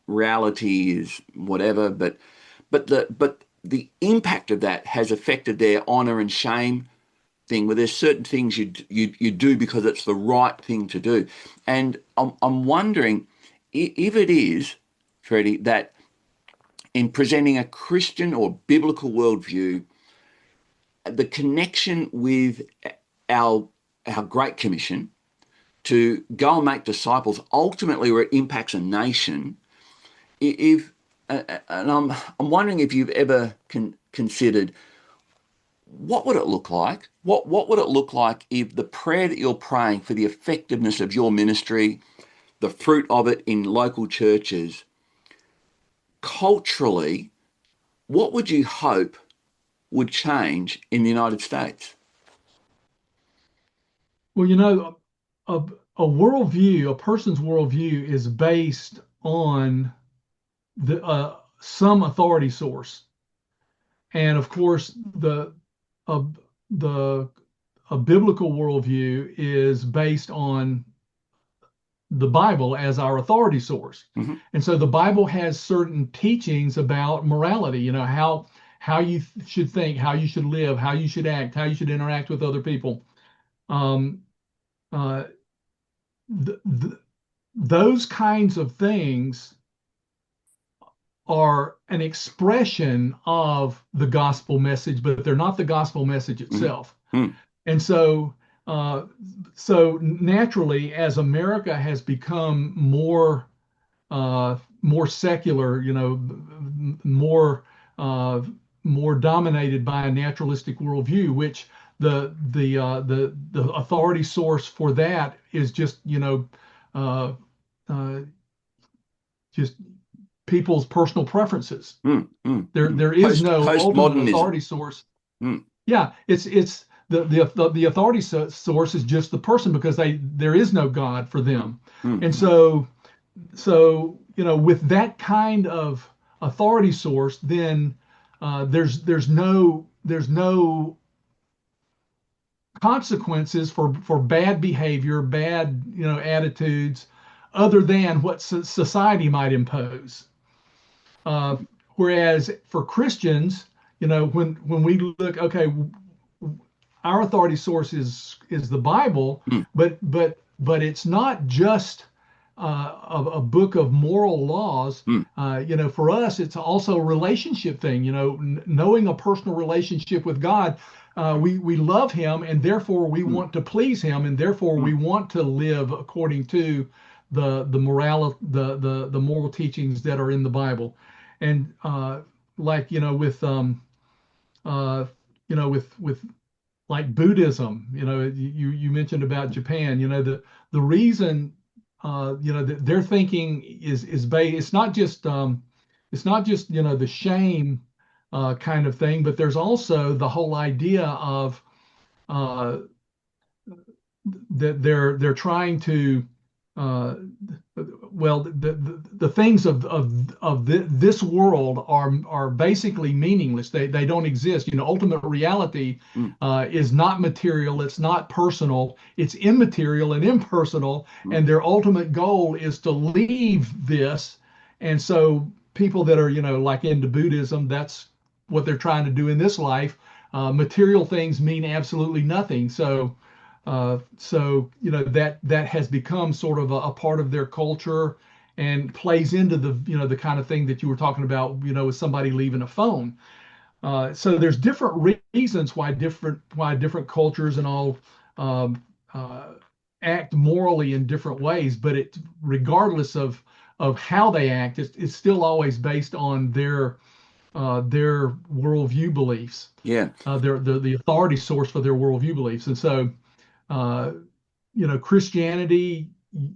reality is whatever, but the impact of that has affected their honor and shame thing, where there's certain things you do because it's the right thing to do. And I'm wondering if it is, Freddie, that in presenting a Christian or biblical worldview, the connection with our Great Commission to go and make disciples, ultimately where it impacts a nation, if and I'm wondering if you've ever considered what would it look like? What would it look like if the prayer that you're praying for the effectiveness of your ministry, the fruit of it in local churches, culturally, what would you hope would change in the United States? Well, a, a worldview, a person's worldview is based on some authority source. And of course, uh, the a biblical worldview is based on the Bible as our authority source. Mm-hmm. And so the Bible has certain teachings about morality, how you should think, how you should live, how you should act, how you should interact with other people. Um, uh, th th those kinds of things are an expression of the gospel message, but they're not the gospel message itself. Mm-hmm. And uh, so naturally, as America has become more secular, more uh, more dominated by a naturalistic worldview, which the authority source for that is just uh, uh, just people's personal preferences. There is no ultimate Postmodernism. authority source. Mm. Yeah, it's the authority source is just the person, because there is no God for them. And so with that kind of authority source, then there's no consequences for bad behavior, bad attitudes, other than what society might impose. Uh, Whereas for Christians, when we look, okay, our authority source is the Bible, Mm. but it's not just a book of moral laws. For us, it's also a relationship thing. Knowing a personal relationship with God, we love Him, and therefore we want to please Him, and therefore we want to live according to the moral teachings that are in the Bible. And like with uh, with like Buddhism, you mentioned about Japan. The reason that their thinking is based. It's not just the shame kind of thing, but there's also the whole idea of uh, that they're trying to uh, well the things of this world are basically meaningless. They don't exist. Ultimate reality mm, is not material. It's not personal. It's immaterial and impersonal. mm, And their ultimate goal is to leave this. And so people that are like into Buddhism, that's what they're trying to do in this life. Material things mean absolutely nothing. So that has become sort of a part of their culture and plays into the kind of thing that you were talking about, with somebody leaving a phone. So there's different reasons why different cultures and all um, uh, act morally in different ways, but regardless of how they act, it's still always based on their worldview beliefs, yeah, the authority source for their worldview beliefs. And so uh, Christianity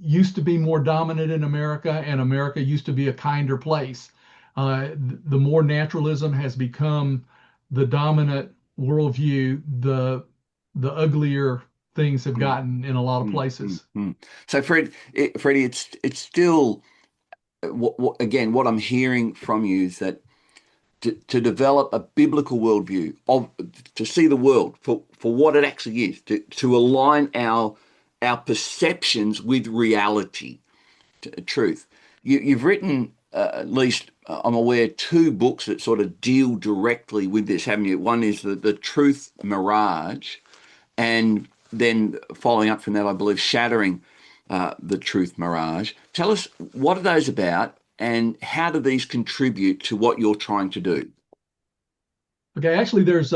used to be more dominant in America, and America used to be a kinder place. The more naturalism has become the dominant worldview, the uglier things have mm, gotten in a lot of mm, mm, places. mm. So Freddie, it's still again what I'm hearing from you is that to develop a biblical worldview of to see the world for what it actually is, to align our perceptions with reality, truth. You've written at least I'm aware two books that sort of deal directly with this, haven't you? One is the Truth Mirage, and then following up from that, I believe Shattering the Truth Mirage. Tell us, what are those about, and how do these contribute to what you're trying to do? Okay, actually, there's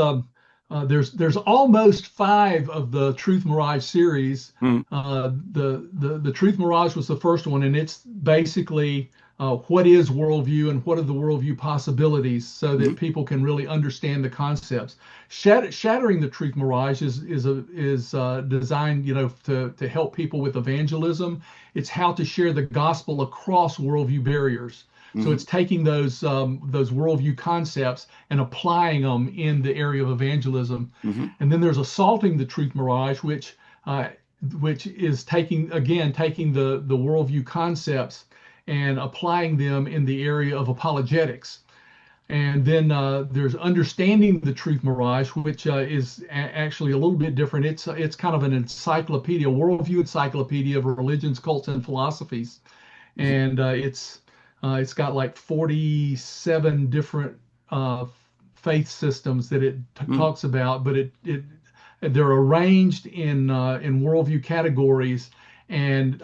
almost five of the Truth Mirage series. Mm, The Truth Mirage was the first one, and it's basically what is worldview and what are the worldview possibilities, so that mhm, people can really understand the concepts. Shattering the Truth Mirage is designed, to help people with evangelism. It's how to share the gospel across worldview barriers. So mhm, it's taking those worldview concepts and applying them in the area of evangelism. mhm, And then there's assaulting the truth mirage, which is taking the worldview concepts and applying them in the area of apologetics. And then there's understanding the truth mirage, which is actually a little bit different. It's kind of an encyclopedia, worldview encyclopedia of religions, cults, and philosophies. mhm, And it's got like 47 different uh, faith systems that it mm, talks about, but they're arranged in worldview categories, and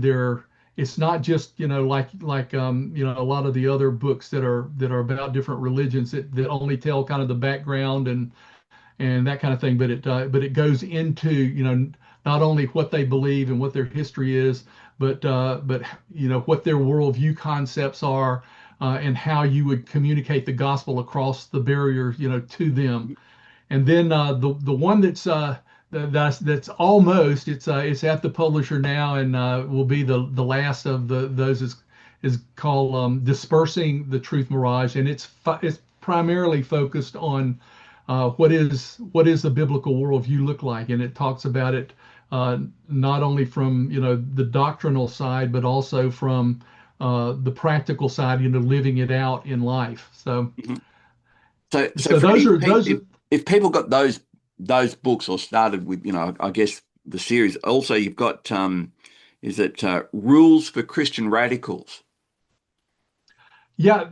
they're it's not just like a lot of the other books that are about different religions that only tell kind of the background and that kind of thing, but it goes into not only what they believe and what their history is, but what their worldview concepts are, and how you would communicate the gospel across the barrier to them. And then the one that's almost it's at the publisher now, and will be the last of those is called Dispersing the Truth Mirage, and it's primarily focused on what is the biblical worldview look like, and it talks about it not only from the doctrinal side, but also from the practical side, living it out in life. So mhm. So so those Freddie, are those. if people got those books or started with, I guess the series. Also, you've got is it Rules for Christian Radicals? Yeah,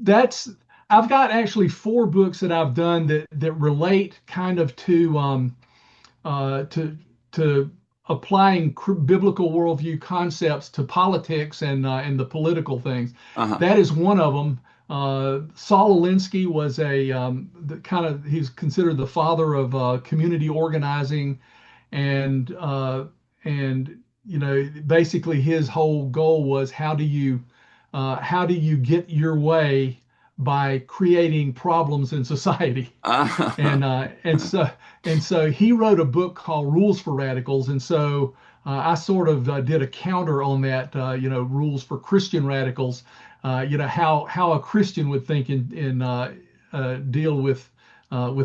that's I've got actually four books that I've done that relate kind of to applying biblical worldview concepts to politics and the political things. Uh-huh. That is one of them. Saul Alinsky was he's considered the father of community organizing, and basically his whole goal was how do you get your way by creating problems in society? And uh, and so and so he wrote a book called Rules for Radicals, and so I sort of did a counter on that, Rules for Christian Radicals, how a Christian would think and deal with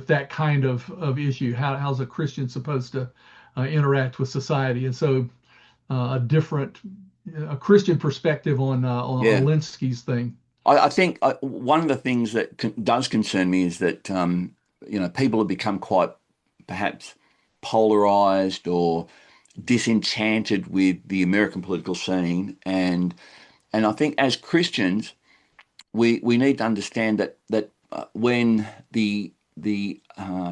that kind of issue. How's a Christian supposed to interact with society? And so a Christian perspective on Yeah. Linsky's thing. I think one of the things that does concern me is that people have become quite perhaps polarized or disenchanted with the American political scene, and I think as Christians we need to understand that when the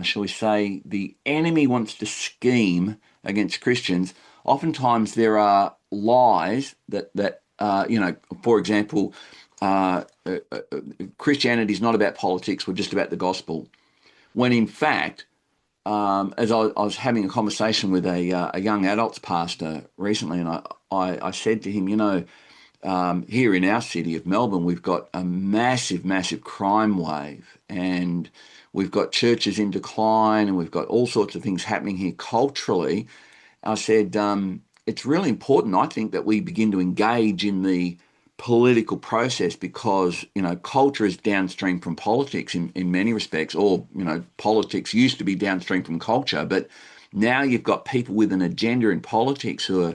shall we say the enemy wants to scheme against Christians, oftentimes there are lies that for example. Christianity is not about politics. We're just about the gospel. When in fact, as I was having a conversation with a young adults pastor recently, and I said to him, here in our city of Melbourne, we've got a massive, massive crime wave, and we've got churches in decline, and we've got all sorts of things happening here culturally. I said, it's really important, I think, that we begin to engage in the political process because, culture is downstream from politics in many respects, or, politics used to be downstream from culture, but now you've got people with an agenda in politics who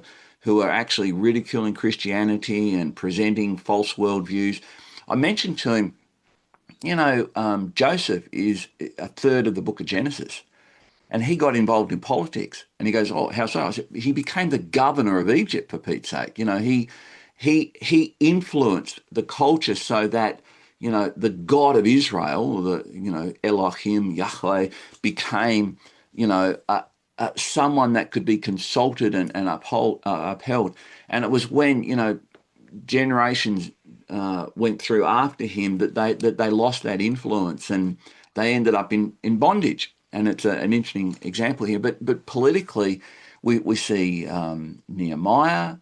are actually ridiculing Christianity and presenting false worldviews. I mentioned to him, Joseph is a third of the book of Genesis. And he got involved in politics. And he goes, "Oh, how so?" I said, "He became the governor of Egypt, for Pete's sake. He influenced the culture so that, the God of Israel, or Elohim, Yahweh, became, someone that could be consulted and upheld. And it was when, generations went through after him that they lost that influence and they ended up in bondage. And it's an interesting example here. But politically, we see Nehemiah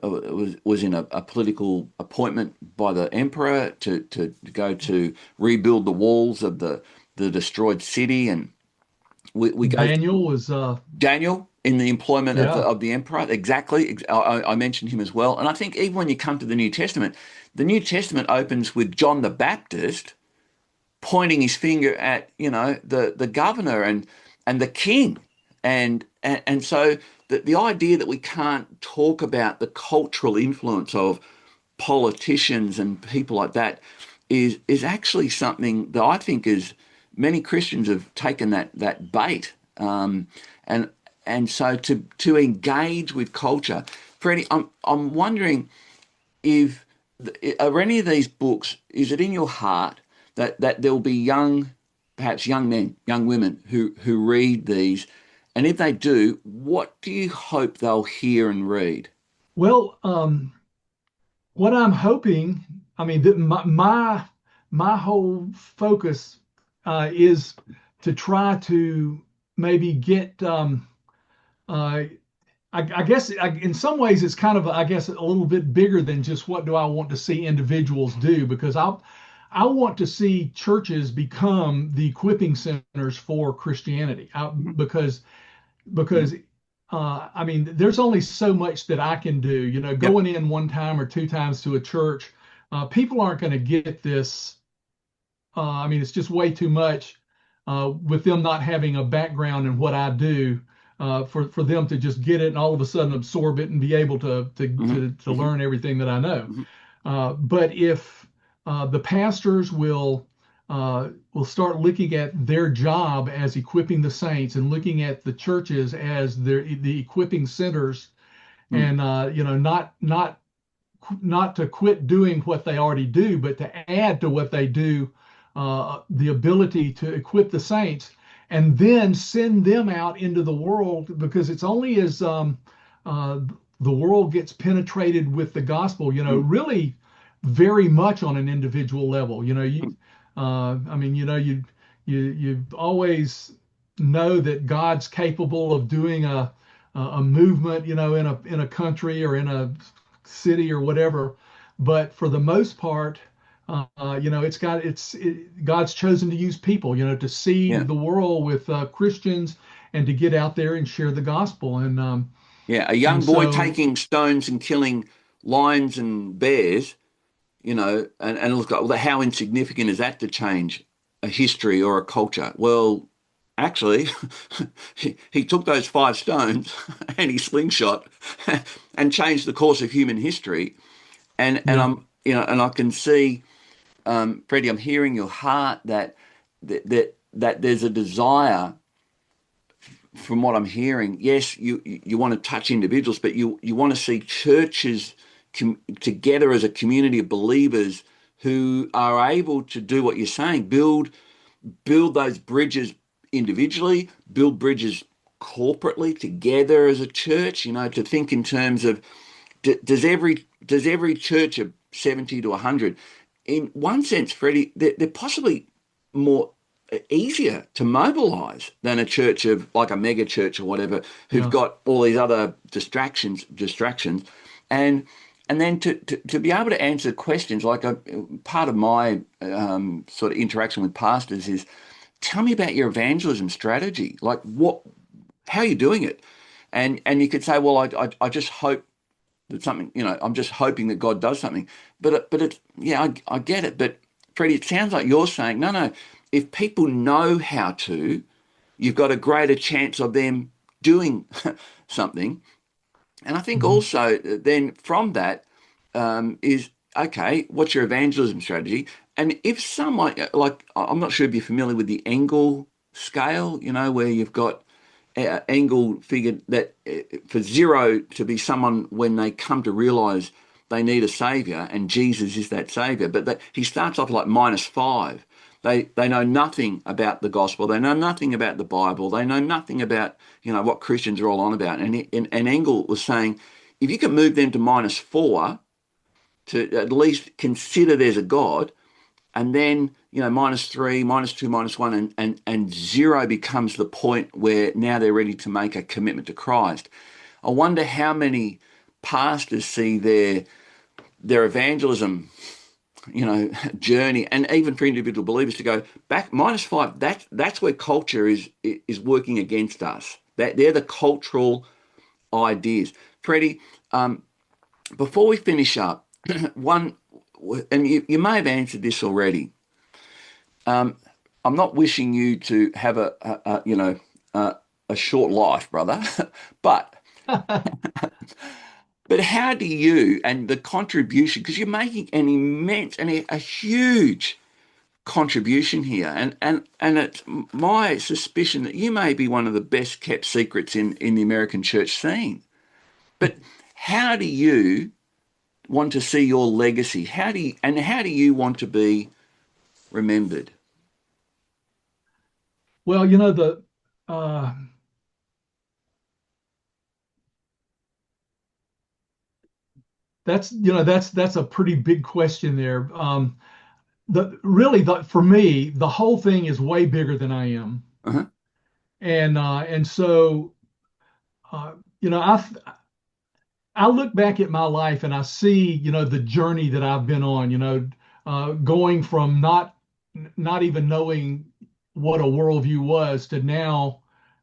was in a political appointment by the emperor to go to rebuild the walls of the destroyed city, and we go Daniel was, Daniel in the employment of yeah. the emperor. Exactly, I mentioned him as well. And I think even when you come to the New Testament opens with John the Baptist pointing his finger at the governor and the king, and so the idea that we can't talk about the cultural influence of politicians and people like that is actually something that I think is many Christians have taken that bait, and so to engage with culture. Freddie, I'm wondering if are any of these books, is it in your heart that there'll be perhaps young men, young women who read these, and if they do, what do you hope they'll hear and read? Well, what I'm hoping, I mean, my whole focus is to try to maybe get. Uh, I guess in some ways it's kind of, I guess, a little bit bigger than just what do I want to see individuals do, because I want to see churches become the equipping centers for Christianity. Because I mean, there's only so much that I can do. Yep. Going in one time or two times to a church, people aren't going to get this. I mean, it's just way too much with them not having a background in what I do, for them to just get it and all of a sudden absorb it and be able to Hmm. Hmm. learn everything that I know. Hmm. But if the pastors will start looking at their job as equipping the saints and looking at the churches as the equipping centers, and not to quit doing what they already do, but to add to what they do, the ability to equip the saints and then send them out into the world, because it's only as uh, the world gets penetrated with the gospel, really very much on an individual level. I mean, you always know that God's capable of doing a movement, in a country or in a city or whatever. But for the most part, God's chosen to use people, to Yeah. seed the world with Christians and to get out there and share the gospel. Yeah. A And young boy so, taking stones and killing lions and bears, and look, well, how insignificant is that to change a history or a culture? Well, actually, he took those 5 stones and he slingshot and changed the course of human history. And yeah, and I can see, Freddie, I'm hearing your heart that there's a desire from what I'm hearing. Yes, you want to touch individuals, but you want to see churches together as a community of believers who are able to do what you're saying, build those bridges individually, build bridges corporately together as a church. To think in terms of, does every church of 70 to 100, in one sense, Freddie, they're possibly more easier to mobilize than a church of like a mega church or whatever, who've yeah, got all these other distractions, and then to be able to answer questions like part of my sort of interaction with pastors is, tell me about your evangelism strategy. Like, how are you doing it? And you could say, well, I just hope that something, I'm just hoping that God does something. But it's, yeah, I get it. But Freddie, it sounds like you're saying, no, no, if people know how to, you've got a greater chance of them doing something. And I think mhm, also then from that is, okay, what's your evangelism strategy? And if someone, like, I'm not sure if you're familiar with the Engel scale, where you've got Engel figured that for 0 to be someone when they come to realize they need a savior, and Jesus is that savior, but he starts off like -5. They know nothing about the gospel. They know nothing about the Bible. They know nothing about what Christians are all on about. And Engel was saying, if you can move them to -4 to at least consider there's a God, and then -3, -2, -1, and 0 becomes the point where now they're ready to make a commitment to Christ. I wonder how many pastors see their evangelism journey, and even for individual believers to go back -5. That's where culture is working against us. That they're the cultural ideas. Freddie, before we finish up, one, and you may have answered this already. I'm not wishing you to have a short life, brother, but how do you, and the contribution, because you're making an immense and a huge contribution here, and it's my suspicion that you may be one of the best kept secrets in the American church scene. But how do you want to see your legacy? How do you want to be remembered? well, uh, that's a pretty big question there. For me, the whole thing is way bigger than I am, Uh-huh. and so uh, you know, I look back at my life and I see, the journey that I've been on, going from not even knowing what a worldview was to now,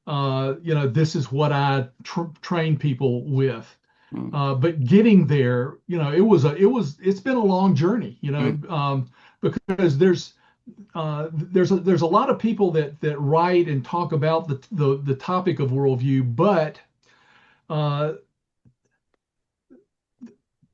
this is what I train people with. Mm, But getting there, it's been a long journey, mm, because there's a lot of people that write and talk about the topic of worldview, but uh,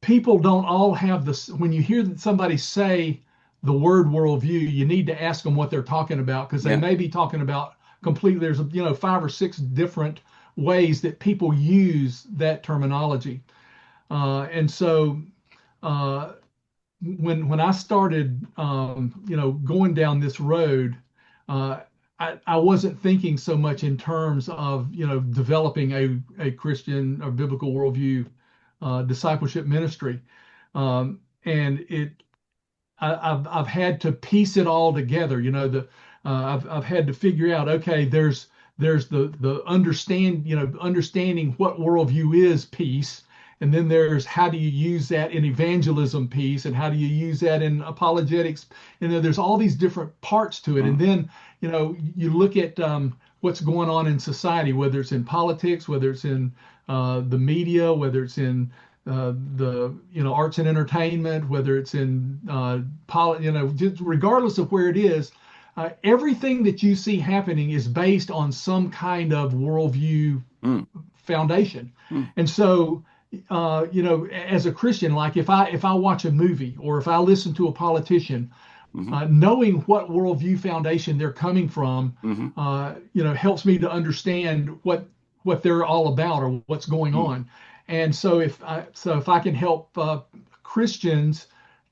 people don't all have this. When you hear somebody say the word worldview, you need to ask them what they're talking about, because they yeah. may be talking about completely. There's 5 or 6 different ways that people use that terminology, and so uh, when I started, going down this road, uh, I wasn't thinking so much in terms of developing a Christian or biblical worldview discipleship ministry, and I've had to piece it all together. I've had to figure out, okay, there's the understanding what worldview is piece, and then there's how do you use that in evangelism piece, and how do you use that in apologetics, and then there's all these different parts to it. And then you look at what's going on in society, whether it's in politics, whether it's in the media, whether it's in the arts and entertainment, whether it's in just regardless of where it is, everything that you see happening is based on some kind of worldview foundation. And so, as a Christian, like if I watch a movie or if I listen to a politician, knowing what worldview foundation they're coming from, helps me to understand what they're all about or what's going on. And so if I can help Christians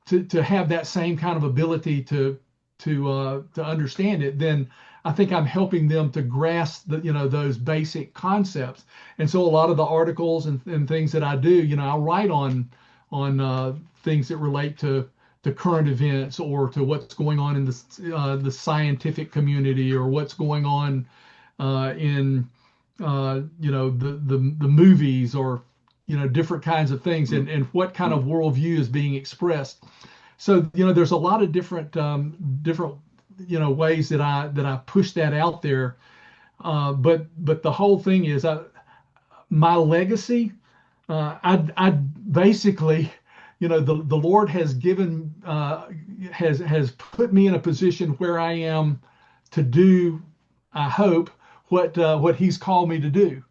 to have that same kind of ability to understand it, then I think I'm helping them to grasp those basic concepts. And so a lot of the articles and things that I do, I write on things that relate to current events or to what's going on in the scientific community, or what's going on in the movies, or different kinds of things, and what kind of worldview is being expressed. So there's a lot of different ways that I push that out there. But the whole thing is my legacy. I basically, the Lord has given has put me in a position where I am to do, I hope, what He's called me to do.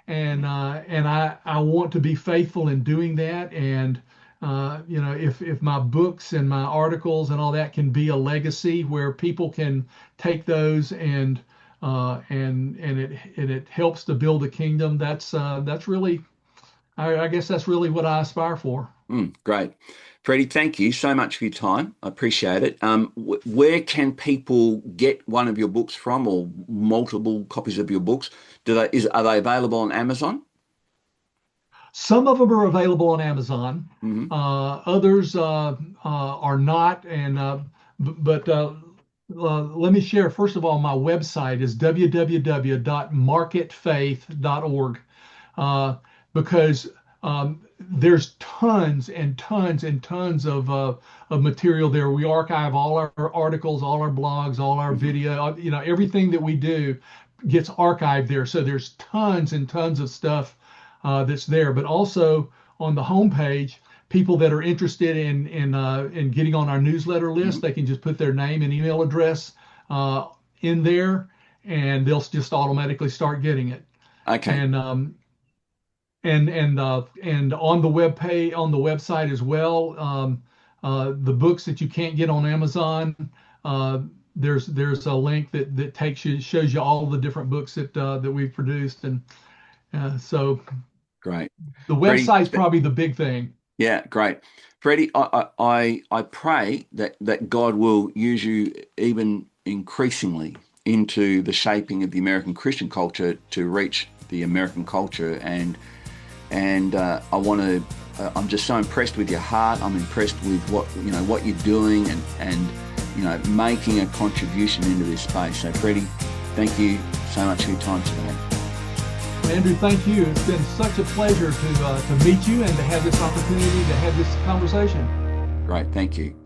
And I want to be faithful in doing that. And if my books and my articles and all that can be a legacy where people can take those and it helps to build a kingdom, that's really, I guess that's really what I aspire for. Great. Freddie, thank you so much for your time. I appreciate it. Where can people get one of your books from, or multiple copies of your books? Are they available on Amazon? Some of them are available on Amazon. Others are not. And but let me share. First of all, my website is www.marketfaith.org, because there's tons and tons and tons of material there. We archive all our articles, all our blogs, all our video. Everything that we do gets archived there. So there's tons and tons of stuff that's there. But also on the homepage, people that are interested in getting on our newsletter list, they can just put their name and email address in there, and they'll just automatically start getting it. Okay. And on the website as well, the books that you can't get on Amazon, there's a link that shows you all the different books that we've produced, and so great. The website's probably the big thing. Yeah, great. Freddie, I pray that God will use you even increasingly into the shaping of the American Christian culture to reach the American culture, and I'm just so impressed with your heart. I'm impressed with what you're doing and making a contribution into this space. So Freddie, thank you so much for your time today. Andrew, thank you. It's been such a pleasure to meet you and to have this opportunity to have this conversation. Great, thank you.